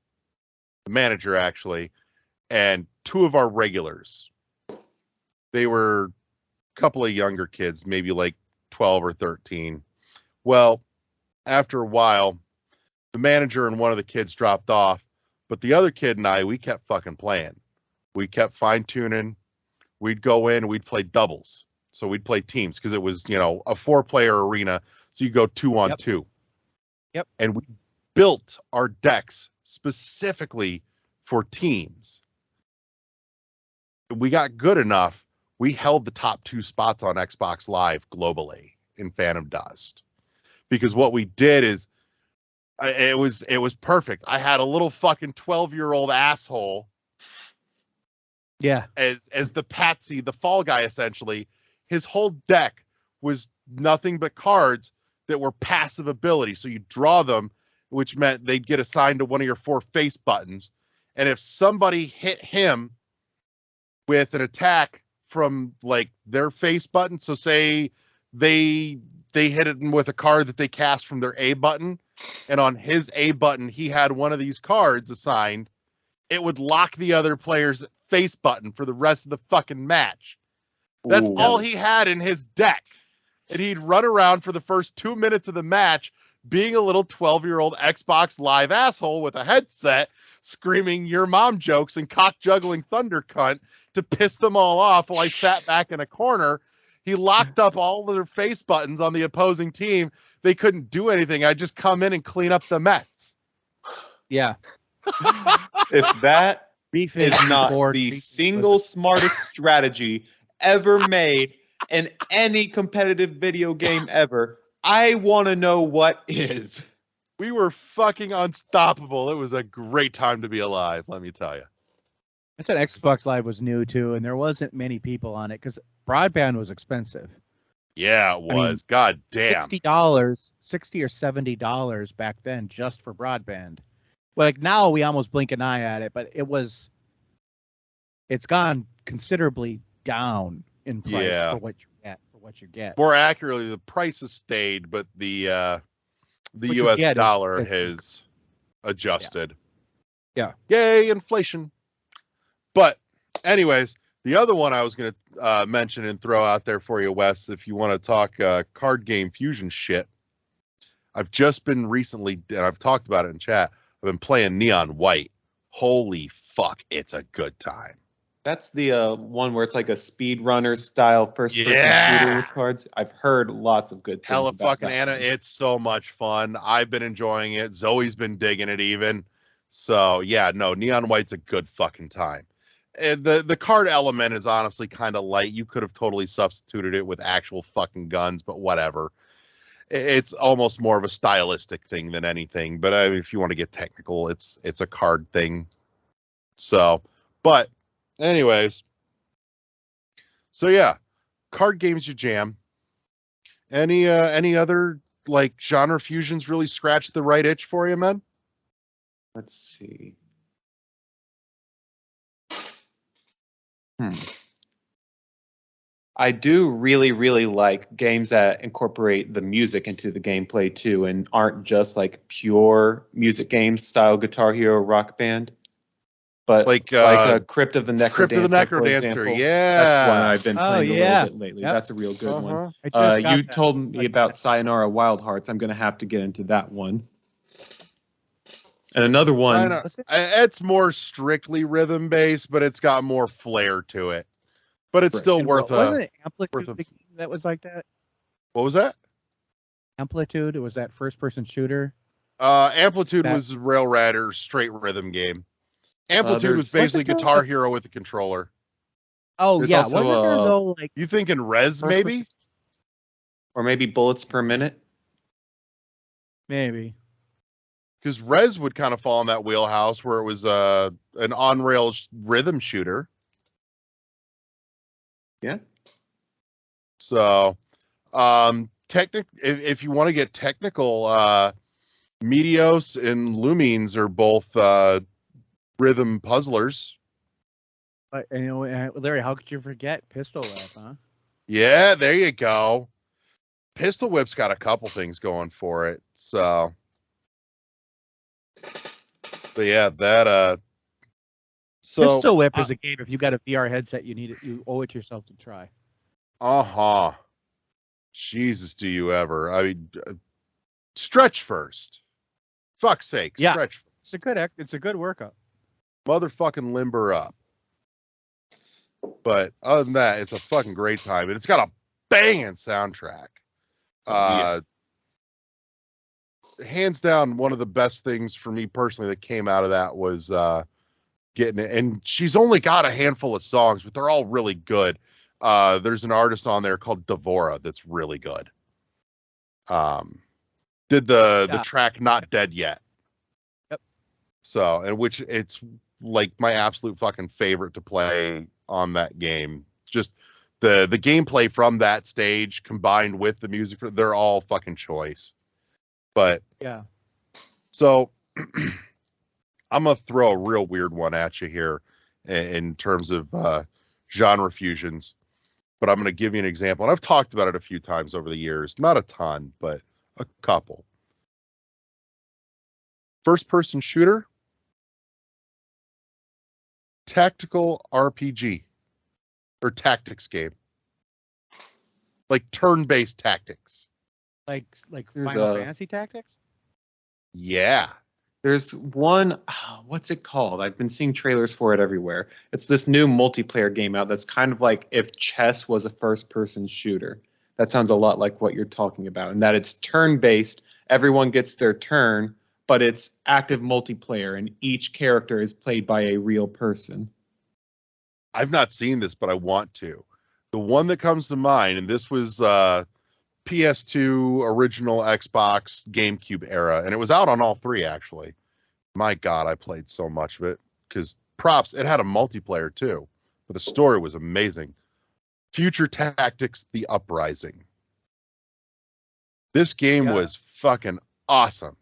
the manager actually, and two of our regulars. They were a couple of younger kids, maybe like 12 or 13. Well, after a while, the manager and one of the kids dropped off, but the other kid and I, we kept fucking playing. We kept fine tuning. We'd go in, we'd play doubles. So we'd play teams because it was, a 4-player arena. So you go 2-on-2. Yep. And we built our decks specifically for teams. We got good enough. We held the top 2 spots on Xbox Live globally in Phantom Dust. Because what we did is it was perfect. I had a little fucking 12-year-old asshole. Yeah. As the patsy, the fall guy, essentially. His whole deck was nothing but cards that were passive ability. So you draw them, which meant they'd get assigned to one of your 4 face buttons. And if somebody hit him with an attack from like their face button, so say they hit him with a card that they cast from their A button, and on his A button he had one of these cards assigned, it would lock the other player's face button for the rest of the fucking match. That's all he had in his deck. And he'd run around for the first 2 minutes of the match being a little 12-year-old Xbox Live asshole with a headset, screaming your mom jokes and cock-juggling thunder cunt to piss them all off while I sat back in a corner. He locked up all of their face buttons on the opposing team. They couldn't do anything. I'd just come in and clean up the mess. Yeah. If that is not the single smartest strategy ever made in any competitive video game ever, I want to know what is. We were fucking unstoppable. It was a great time to be alive, let me tell you. I said Xbox Live was new too, and there wasn't many people on it because broadband was expensive. Yeah, it was. I mean, God damn. $60 or $70 back then just for broadband. Like now we almost blink an eye at it, but it's gone considerably down in price for what you get. More accurately, the price has stayed, but the US dollar has adjusted. Yeah. Yay, inflation. But anyways, the other one I was going to mention and throw out there for you, Wes, if you want to talk card game fusion shit. I've just been recently, and I've talked about it in chat, I've been playing Neon White. Holy fuck, it's a good time. That's the one where it's like a speedrunner style first-person shooter with cards. I've heard lots of good things Hella about fucking Anna, it's so much fun. I've been enjoying it. Zoe's been digging it even. So, yeah, no, Neon White's a good fucking time. And the card element is honestly kind of light. You could have totally substituted it with actual fucking guns, but whatever. It's almost more of a stylistic thing than anything. But if you want to get technical, it's a card thing. So, but anyways, so yeah, card games you jam. Any other like genre fusions really scratch the right itch for you, man? Let's see. I do really, really like games that incorporate the music into the gameplay too, and aren't just like pure music games style Guitar Hero Rock Band, but Like Crypt of the Necrodancer, Crypt of the for Necrodancer, example. yeah. That's one I've been Oh, playing a yeah. little bit lately. Yep. That's a real good one. Uh-huh. I just got You that. told me about Sayonara Wild Hearts. I'm going to have to get into that one. And another I one, know. What's it? It's more strictly rhythm based, but it's got more flair to it. But it's Right. still And worth wasn't a. it Amplitude worth a- the game that was like that? What was that? Amplitude, it was that first-person shooter. Amplitude That- was Rail Rider's straight rhythm game. Amplitude was there's- basically What's it Guitar called? Hero with a controller. Oh There's yeah, also, wasn't there though like You thinking Res First maybe? or maybe Bullets Per Minute. maybe? Because Res would kind of fall in that wheelhouse where it was an on-rail rhythm shooter. Yeah. So, if you want to get technical, Meteos and Lumines are both rhythm puzzlers. But you know, Larry, how could you forget Pistol Whip, huh? Yeah, there you go. Pistol Whip's got a couple things going for it. So, but yeah, that so Pistol Whip is a game. If you got a VR headset, you need it. You owe it to yourself to try. uh-huh. Jesus, do you ever? I mean, stretch first. Fuck's sake, Yeah. stretch first. It's a good act. It's a good workout. Motherfucking limber up. But other than that, it's a fucking great time, and it's got a banging soundtrack. Hands down, one of the best things for me personally that came out of that was getting it. And she's only got a handful of songs, but they're all really good. There's an artist on there called Devora that's really good. Did the track Not Dead Yet. Yep. So, and which it's like my absolute fucking favorite to play on that game. Just the gameplay from that stage combined with the music, they're all fucking choice. But Yeah. so I'm gonna throw a real weird one at you here in terms of genre fusions, but I'm gonna give you an example, and I've talked about it a few times over the years, not a ton, but a couple. First person shooter, tactical RPG, or tactics game, like turn-based tactics. Like There's Final a- Fantasy Tactics. Yeah. There's one, what's it called? I've been seeing trailers for it everywhere. It's this new multiplayer game out that's kind of like if chess was a first-person shooter. That sounds a lot like what you're talking about, and that it's turn-based. Everyone gets their turn, but it's active multiplayer, and each character is played by a real person. I've not seen this, but I want to. The one that comes to mind, and this was PS2, original Xbox, GameCube era, and it was out on all three, actually. My God, I played so much of it, because props, it had a multiplayer too, but the story was amazing. Future Tactics: The Uprising. This game was fucking awesome.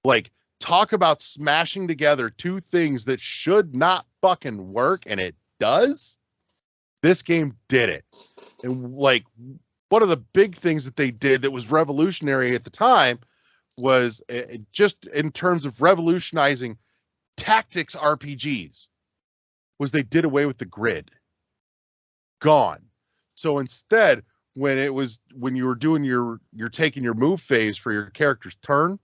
Like, talk about smashing together two things that should not fucking work, and it does. This game did it. And like, one of the big things that they did that was revolutionary at the time was just in terms of revolutionizing tactics RPGs was they did away with the grid. Gone. So instead, when you were doing you're taking your move phase for your character's turn,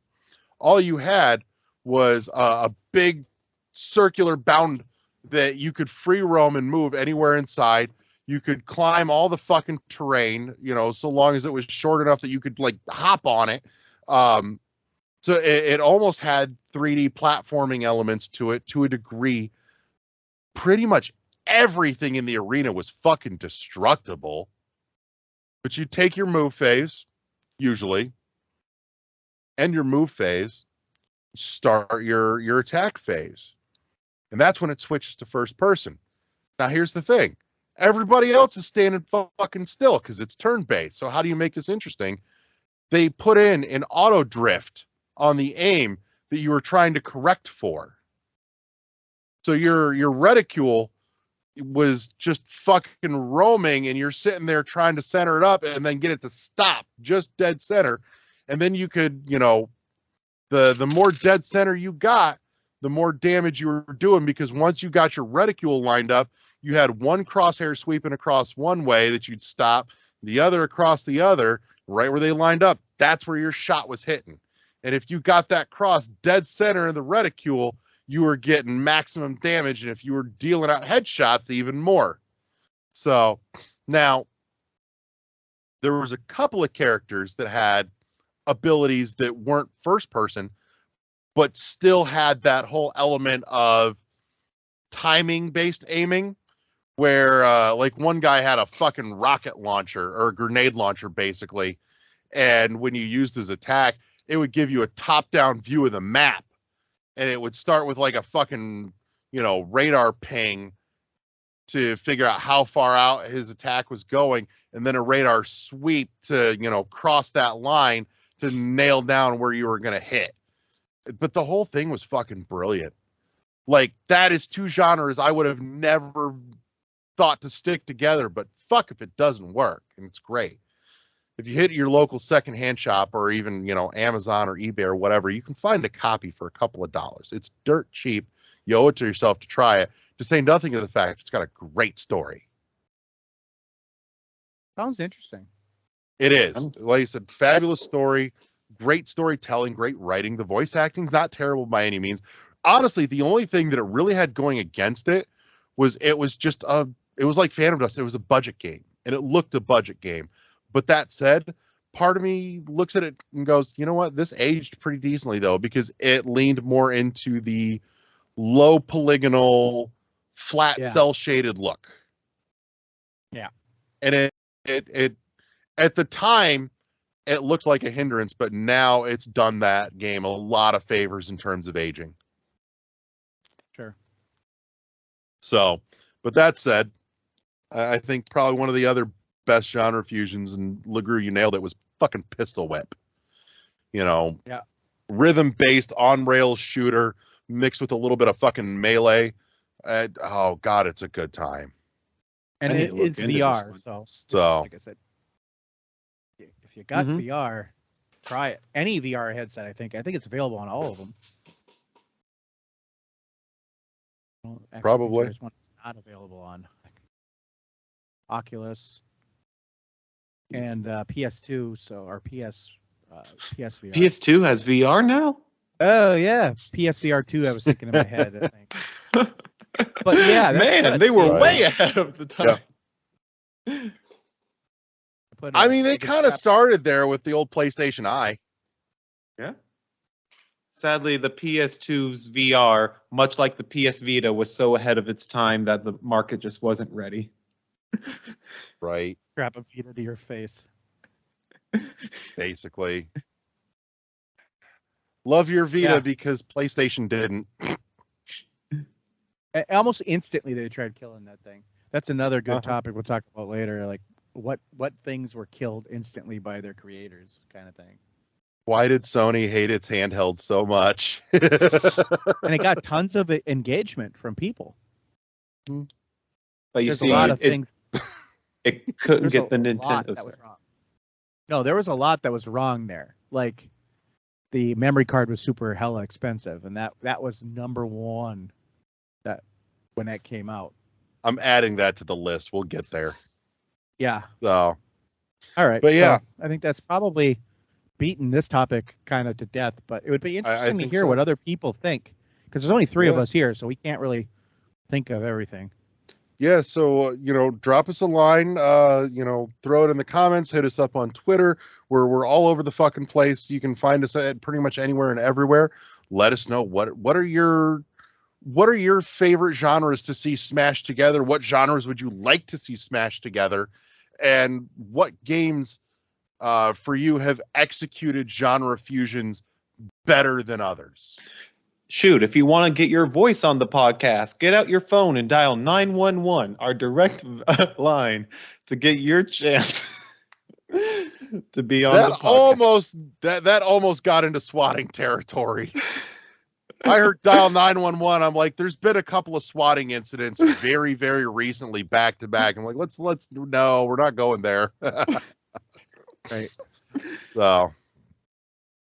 all you had was a big circular bound that you could free roam and move anywhere inside. You could climb all the fucking terrain, so long as it was short enough that you could like hop on it. So it almost had 3D platforming elements to it to a degree. Pretty much everything in the arena was fucking destructible. But you take your move phase, usually, end your move phase, start your attack phase. And that's when it switches to first person. Now, here's the thing. Everybody else is standing fucking still because it's turn-based. So how do you make this interesting? They put in an auto drift on the aim that you were trying to correct for. So your reticule, was just fucking roaming, and you're sitting there trying to center it up and then get it to stop just dead center. And then you could, the more dead center you got, the more damage you were doing, because once you got your reticule lined up, you had one crosshair sweeping across one way that you'd stop, the other across the other, right where they lined up. That's where your shot was hitting. And if you got that cross dead center in the reticule, you were getting maximum damage. And if you were dealing out headshots, even more. So now there was a couple of characters that had abilities that weren't first person, but still had that whole element of timing based aiming, where like one guy had a fucking rocket launcher or a grenade launcher basically. And when you used his attack, it would give you a top down view of the map. And it would start with like a fucking, radar ping to figure out how far out his attack was going. And then a radar sweep to, cross that line to nail down where you were going to hit. But the whole thing was fucking brilliant. Like, that is two genres I would have never thought to stick together, but fuck if it doesn't work. And it's great. If you hit your local secondhand shop or even, Amazon or eBay or whatever, you can find a copy for a couple of dollars. It's dirt cheap. You owe it to yourself to try it, to say nothing of the fact it's got a great story. Sounds interesting. It is. Like I said, fabulous story, great storytelling, great writing. The voice acting's not terrible by any means. Honestly, the only thing that it really had going against it was it was like Phantom Dust. It was a budget game, and it looked a budget game. But that said, part of me looks at it and goes, you know what? This aged pretty decently, though, because it leaned more into the low polygonal, flat cell shaded look. Yeah. And it at the time, it looked like a hindrance, but now it's done that game a lot of favors in terms of aging. Sure. So, but that said, I think probably one of the other best genre fusions, and LeGrew, you nailed it, was fucking Pistol Whip. Rhythm based on rails shooter mixed with a little bit of fucking melee. Oh god, it's a good time. And it's VR, so like I said, if you got VR, try it. Any VR headset, I think it's available on all of them. Well, actually, probably there's one not available on Oculus and PS2, or PSVR. PS2 has VR now? Oh yeah, PSVR 2. I was thinking in my head, I think. But yeah, man, they were way ahead of the time. Yeah. I mean, they kind of started there with the old PlayStation Eye. Yeah. Sadly, the PS2's VR, much like the PS Vita, was so ahead of its time that the market just wasn't ready. Right. Strap a Vita to your face. Basically. Love your Vita because PlayStation didn't. Almost instantly they tried killing that thing. That's another good topic we'll talk about later. Like what things were killed instantly by their creators, kind of thing. Why did Sony hate its handheld so much? And it got tons of engagement from people. But you There's see, a lot of things. It couldn't get the Nintendo. No, there was a lot that was wrong there. Like the memory card was super hella expensive, and that was number one. That when that came out. I'm adding that to the list. We'll get there. Yeah. So. All right. But yeah, so I think that's probably beaten this topic kind of to death. But it would be interesting to hear what other people think, because there's only three of us here, so we can't really think of everything. Yeah, so drop us a line, throw it in the comments, hit us up on Twitter, where we're all over the fucking place. You can find us at pretty much anywhere and everywhere. Let us know what are your favorite genres to see smashed together? What genres would you like to see smashed together? And what games for you have executed genre fusions better than others? Shoot, if you want to get your voice on the podcast, get out your phone and dial 911, our direct line, to get your chance to be on the podcast. That almost got into swatting territory. I heard dial 911. I'm like, there's been a couple of swatting incidents very, very recently back to back. I'm like, no, we're not going there. Right. So, all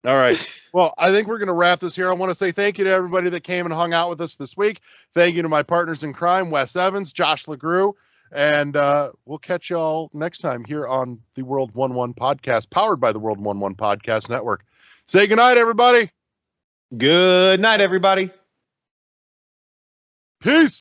right. Well, I think we're going to wrap this here. I want to say thank you to everybody that came and hung out with us this week. Thank you to my partners in crime, Wes Evans, Josh LeGrew, and we'll catch y'all next time here on the World 1-1 podcast, powered by the World 1-1 Podcast Network. Say goodnight, everybody. Good night, everybody. Peace.